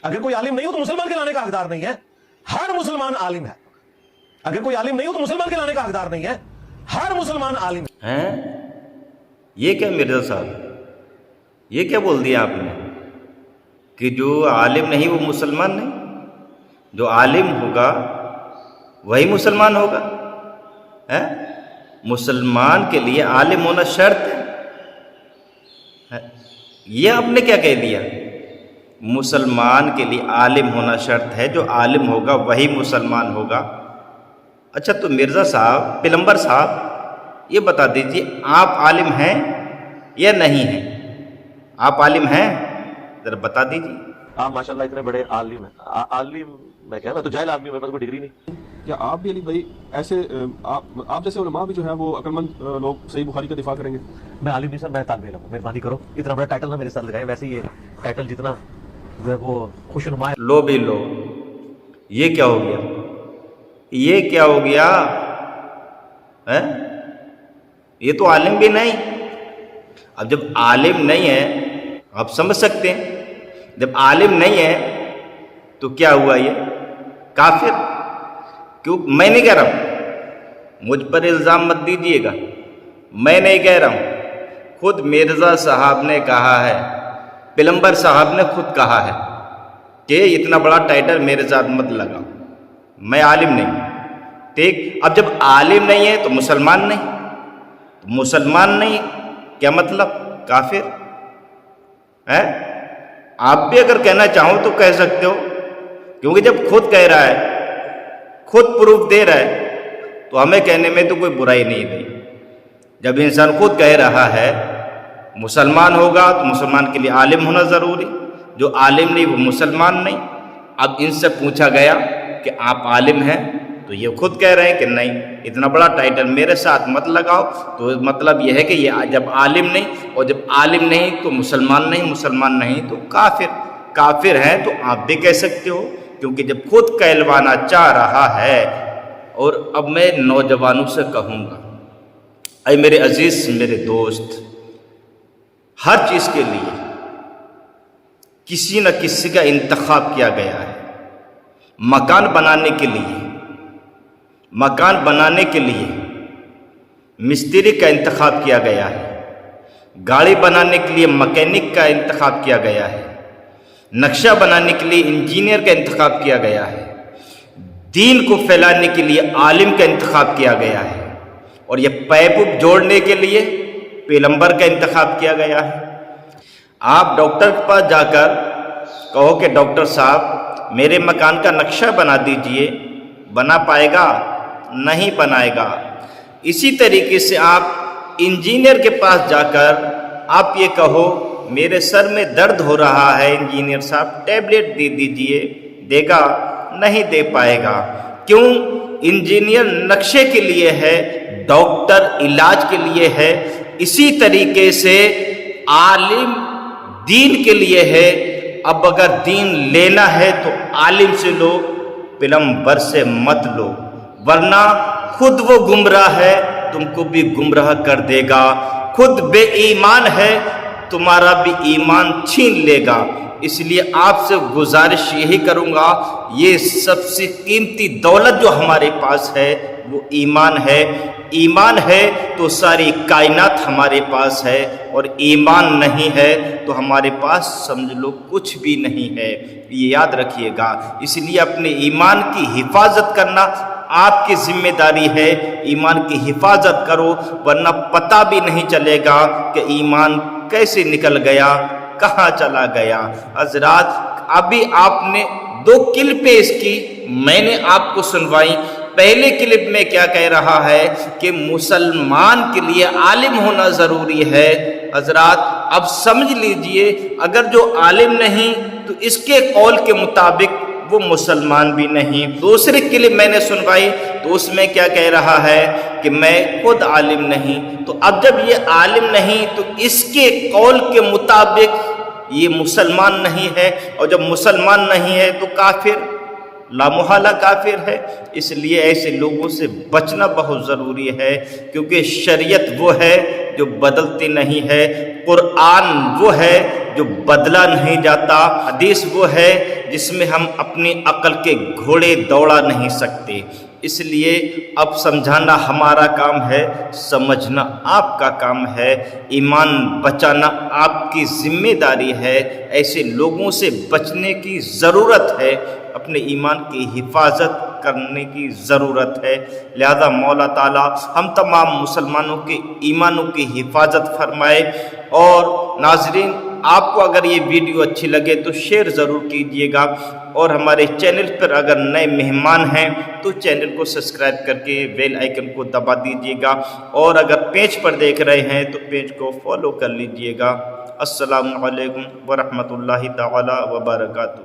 اگر کوئی عالم نہیں ہو تو مسلمان کہلانے کا حقدار نہیں ہے. ہر مسلمان عالم ہے. اگر کوئی عالم نہیں ہو تو مسلمان کہلانے کا حقدار نہیں ہے. ہر مسلمان عالم ہے. یہ کیا مرزا صاحب، یہ کیا بول دیا آپ نے کہ جو عالم نہیں وہ مسلمان نہیں؟ جو عالم ہوگا وہی مسلمان ہوگا. مسلمان کے لیے عالم ہونا شرط ہے. یہ آپ نے کیا کہہ دیا؟ مسلمان کے لیے عالم ہونا شرط ہے، جو عالم ہوگا وہی مسلمان ہوگا. اچھا تو مرزا صاحب، پلمبر صاحب، یہ بتا دیجیے آپ عالم ہیں یا نہیں ہیں؟ آپ عالم ہیں؟ ذرا بتا دیجیے. آپ ماشاءاللہ اتنے بڑے عالم ہیں. عالم میں کیا، میں تو جاہل آدمی ہوں، میرے پاس کوئی ڈگری نہیں. کیا آپ بھی علی بھائی ایسے آپ جیسے علماء بھی جو ہیں وہ عقل مند لوگ صحیح بخاری کا دفاع کریں گے؟ میں عالم نہیں سر، میں طالب علم ہوں. مہربانی کرو، اتنا بڑا ٹائٹل نہ میرے سر لگائے. ویسے یہ ٹائٹل جتنا جو ہے وہ خوش نما ہے. لو بھی لو، یہ کیا ہو گیا؟ یہ کیا ہو گیا؟ یہ تو عالم بھی نہیں. اب جب عالم نہیں ہے آپ سمجھ سکتے ہیں، جب عالم نہیں ہے تو کیا ہوا؟ یہ کافر. کیوں؟ میں نہیں کہہ رہا ہوں، مجھ پر الزام مت دیجیے گا، میں نہیں کہہ رہا ہوں، خود مرزا صاحب نے کہا ہے، پلمبر صاحب نے خود کہا ہے کہ اتنا بڑا ٹائٹل میرے ساتھ مت لگا، میں عالم نہیں. ٹھیک، اب جب عالم نہیں ہے تو مسلمان نہیں. تو مسلمان نہیں کیا مطلب؟ کافر ہے. آپ بھی اگر کہنا چاہو تو کہہ سکتے ہو، کیونکہ جب خود کہہ رہا ہے، خود پروف دے رہا ہے، تو ہمیں کہنے میں تو کوئی برائی نہیں رہی. جب انسان خود کہہ رہا ہے مسلمان ہوگا تو مسلمان کے لیے عالم ہونا ضروری، جو عالم نہیں وہ مسلمان نہیں. اب ان سے پوچھا گیا کہ آپ عالم ہیں، تو یہ خود کہہ رہے ہیں کہ نہیں، اتنا بڑا ٹائٹل میرے ساتھ مت لگاؤ. تو مطلب یہ ہے کہ یہ جب عالم نہیں، اور جب عالم نہیں تو مسلمان نہیں، مسلمان نہیں تو کافر. کافر ہیں تو آپ بھی کہہ سکتے ہو، کیونکہ جب خود کہلوانا چاہ رہا ہے. اور اب میں نوجوانوں سے کہوں گا، اے میرے عزیز، میرے دوست، ہر چیز کے لیے کسی نہ کسی کا انتخاب کیا گیا ہے. مکان بنانے کے لیے، مکان بنانے کے لیے مستری کا انتخاب کیا گیا ہے. گاڑی بنانے کے لیے مکینک کا انتخاب کیا گیا ہے. نقشہ بنانے کے لیے انجینئر کا انتخاب کیا گیا ہے. دین کو پھیلانے کے لیے عالم کا انتخاب کیا گیا ہے. اور یہ پائپ جوڑنے کے لیے پلمبر کا انتخاب کیا گیا ہے. آپ ڈاکٹر کے پاس جا کر کہو کہ ڈاکٹر صاحب میرے مکان کا نقشہ بنا دیجئے، بنا پائے گا؟ نہیں بنائے گا. اسی طریقے سے آپ انجینئر کے پاس جا کر آپ یہ کہو میرے سر میں درد ہو رہا ہے انجینئر صاحب ٹیبلٹ دے دیجئے، دے گا؟ نہیں دے پائے گا. کیوں؟ انجینئر نقشے کے لیے ہے، ڈاکٹر علاج کے لیے ہے. اسی طریقے سے عالم دین کے لیے ہے. اب اگر دین لینا ہے تو عالم سے لو، پلمبر سے مت لو، ورنہ خود وہ گمراہ ہے تم کو بھی گمراہ کر دے گا. خود بے ایمان ہے تمہارا بھی ایمان چھین لے گا. اس لیے آپ سے گزارش یہی کروں گا، یہ سب سے قیمتی دولت جو ہمارے پاس ہے وہ ایمان ہے. ایمان ہے تو ساری کائنات ہمارے پاس ہے، اور ایمان نہیں ہے تو ہمارے پاس سمجھ لو کچھ بھی نہیں ہے. یہ یاد رکھیے گا. اس لیے اپنے ایمان کی حفاظت کرنا آپ کی ذمہ داری ہے. ایمان کی حفاظت کرو، ورنہ پتہ بھی نہیں چلے گا کہ ایمان کیسے نکل گیا، کہاں چلا گیا. حضرات، ابھی آپ نے 2 کلپ پیش کی، میں نے آپ کو سنوائی. پہلے کلپ میں کیا کہہ رہا ہے کہ مسلمان کے لیے عالم ہونا ضروری ہے. حضرات اب سمجھ لیجئے، اگر جو عالم نہیں تو اس کے قول کے مطابق وہ مسلمان بھی نہیں. دوسری کلپ میں نے سنوائی تو اس میں کیا کہہ رہا ہے کہ میں خود عالم نہیں. تو اب جب یہ عالم نہیں تو اس کے قول کے مطابق یہ مسلمان نہیں ہے، اور جب مسلمان نہیں ہے تو کافر. لامحالہ کافر ہے۔ اس لیے ایسے لوگوں سے بچنا بہت ضروری ہے، کیونکہ شریعت وہ ہے جو بدلتی نہیں ہے، قرآن وہ ہے جو بدلا نہیں جاتا، حدیث وہ ہے جس میں ہم اپنی عقل کے گھوڑے دوڑا نہیں سکتے۔ اس لیے اب سمجھانا ہمارا کام ہے، سمجھنا آپ کا کام ہے، ایمان بچانا آپ کی ذمہ داری ہے۔ ایسے لوگوں سے بچنے کی ضرورت ہے، اپنے ایمان کی حفاظت کرنے کی ضرورت ہے۔ لہذا مولا تعالیٰ ہم تمام مسلمانوں کے ایمانوں کی حفاظت فرمائے۔ اور ناظرین، آپ کو اگر یہ ویڈیو اچھی لگے تو شیئر ضرور کیجئے گا، اور ہمارے چینل پر اگر نئے مہمان ہیں تو چینل کو سبسکرائب کر کے بیل آئیکن کو دبا دیجئے گا، اور اگر پیج پر دیکھ رہے ہیں تو پیج کو فالو کر لیجئے گا۔ السلام علیکم ورحمۃ اللہ تعالی وبرکاتہ۔